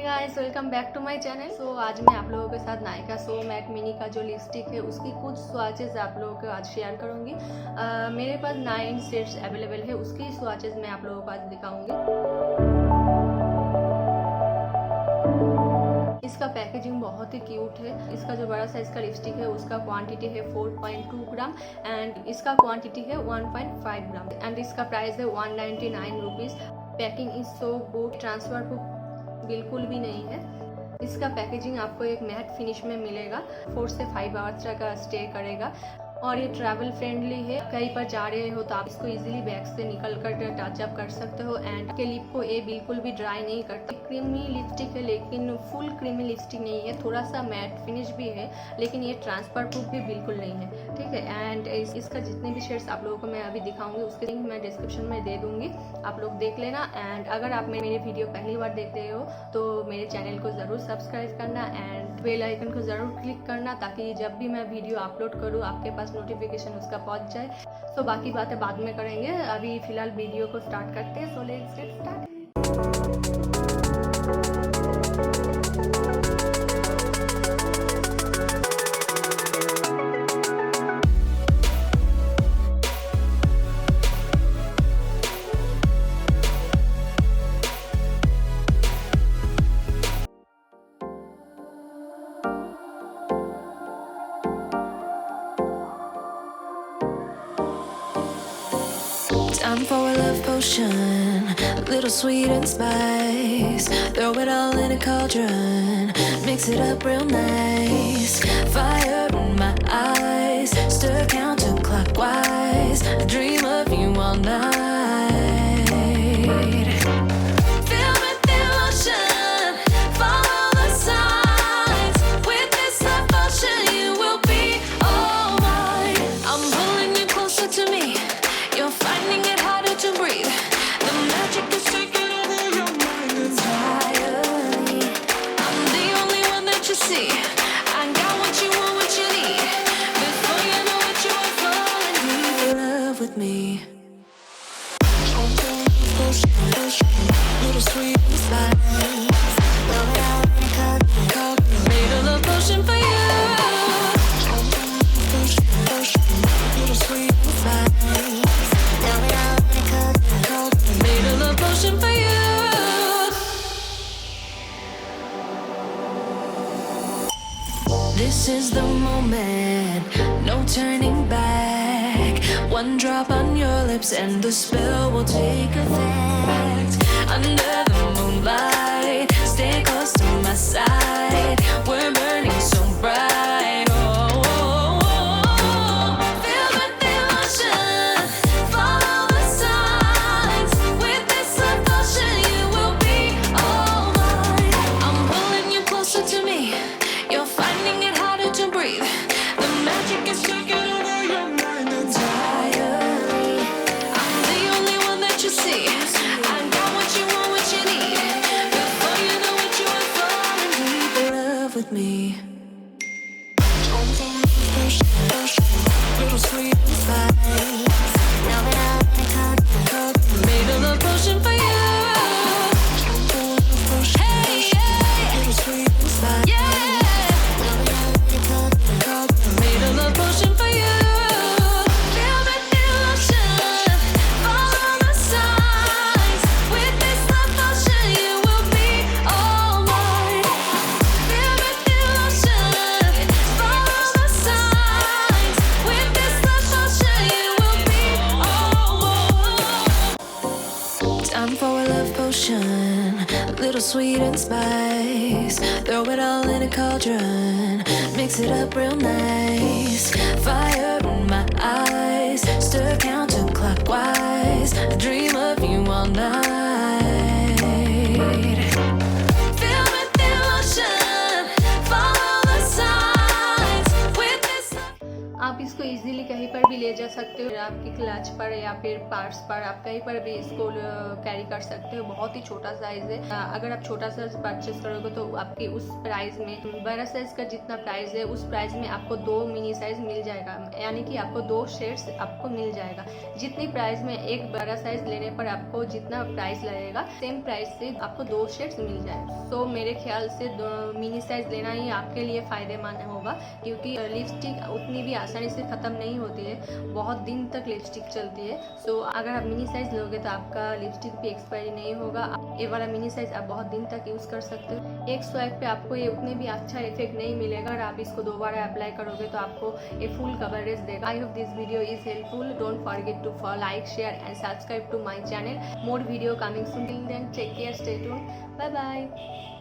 Guys, welcome back to my channel. So आज मैं आप लोगों के साथ नायका सो मैट मिनी का जो लिपस्टिक है उसकी कुछ स्वॉचेस आप लोगों को आज शेयर करूंगी। मेरे पास 9 शेड्स अवेलेबल है, उसकी स्वॉचेस मैं आप लोगों को आज दिखाऊंगी। इसका पैकेजिंग बहुत ही क्यूट है। इसका जो बड़ा साइज का लिपस्टिक है उसका क्वांटिटी है 4.2 ग्राम एंड इसका क्वांटिटी है 1.5 ग्राम एंड इसका प्राइस है 199 rupees. Packing is so good, transfer book बिल्कुल भी नहीं है। इसका पैकेजिंग आपको एक मैट फिनिश में मिलेगा। 4 से 5 आवर्स तक स्टे करेगा और ये ट्रैवल फ्रेंडली है। कहीं पर जा रहे हो तो आप इसको इजीली बैग से निकल कर टचअप कर सकते हो एंड के लिप को ये बिल्कुल भी ड्राई नहीं करता। क्रीमी लिपस्टिक है लेकिन फुल क्रीमी लिपस्टिक नहीं है, थोड़ा सा मैट फिनिश भी है लेकिन ये ट्रांसफर प्रूफ भी बिल्कुल नहीं है, ठीक है। एंड इसका जितने भी शेड्स आप लोगों को मैं अभी दिखाऊंगी उसके लिंक मैं डिस्क्रिप्शन में दे दूंगी, आप लोग देख लेना। एंड अगर आप मेरे वीडियो पहली बार देख रहे हो तो मेरे चैनल को ज़रूर सब्सक्राइब करना एंड बेल आइकन को ज़रूर क्लिक करना ताकि जब भी मैं वीडियो अपलोड करूँ आपके पास नोटिफिकेशन उसका पहुंच जाए। तो बाकी बातें बाद में करेंगे, अभी फिलहाल वीडियो को स्टार्ट करते हैं। So let's get start. Time for a love potion, a little sweet and spice. Throw it all in a cauldron, mix it up real nice. Fire in my eyes, stir counterclockwise. I dream of you all night. Fill with emotion, follow the signs. With this love potion, you will be all mine. I'm pulling you closer to me. You're finding it harder to breathe. The magic is taking over your mind entirely. I'm the only one that you see. I got what you want, what you need. Before you know it, you are falling deep in love with me. Little sweet and spice. Made a love potion for you. Little sweet and spice. Made a love potion for you. This is the moment, no turning back. One drop on your lips and the spell will take effect. Under the moonlight, stay close to my side. We're burning so bright. With me, little sweet and spice. Made a love potion for you. Hey, yeah. Little sweet and spice. Yeah. Made a love potion for you. Feel the emotion, follow the signs. With this love potion, you will be all mine. Time for a love potion, a little sweet and spice. Throw it all in a cauldron, mix it up real nice. Fire in my eyes, stir counterclockwise. I dream of you all night. Fill with emotion, follow the signs. With this आप इसको easily कहीं पर भी भी ले जा सकते हो, आपकी क्लच पर या फिर पर्स पर, आप कहीं पर भी इसको कैरी कर सकते हो। बहुत ही छोटा साइज है। अगर आप छोटा साइज परचेस करोगे तो आपकी उस प्राइस में, बड़ा साइज का जितना प्राइस है उस प्राइस में आपको 2 मिनी साइज मिल जाएगा, यानी कि आपको 2 शेड्स आपको मिल जाएगा। जितनी प्राइस में एक बड़ा साइज लेने पर आपको जितना प्राइस लगेगा, सेम प्राइस से आपको 2 शेड्स मिल जाएगा। तो मेरे ख्याल से मिनी साइज लेना ही आपके लिए फायदेमंद होगा, क्योंकि लिपस्टिक उतनी भी आसानी से खत्म नहीं होती है, बहुत दिन तक लिपस्टिक चलती है। सो अगर आप मिनी साइज लोगे तो आपका लिपस्टिक भी एक्सपायरी नहीं होगा। ये वाला मिनी साइज आप बहुत दिन तक यूज कर सकते हो। एक स्वाइप पे आपको ये उतने भी अच्छा इफेक्ट नहीं मिलेगा, और आप इसको दोबारा अप्लाई करोगे तो आपको ये फुल कवरेज देगा। I hope this video is helpful. Don't forget to like, share and subscribe to my channel. More video coming soon. Till then, take care, stay tuned. Bye bye.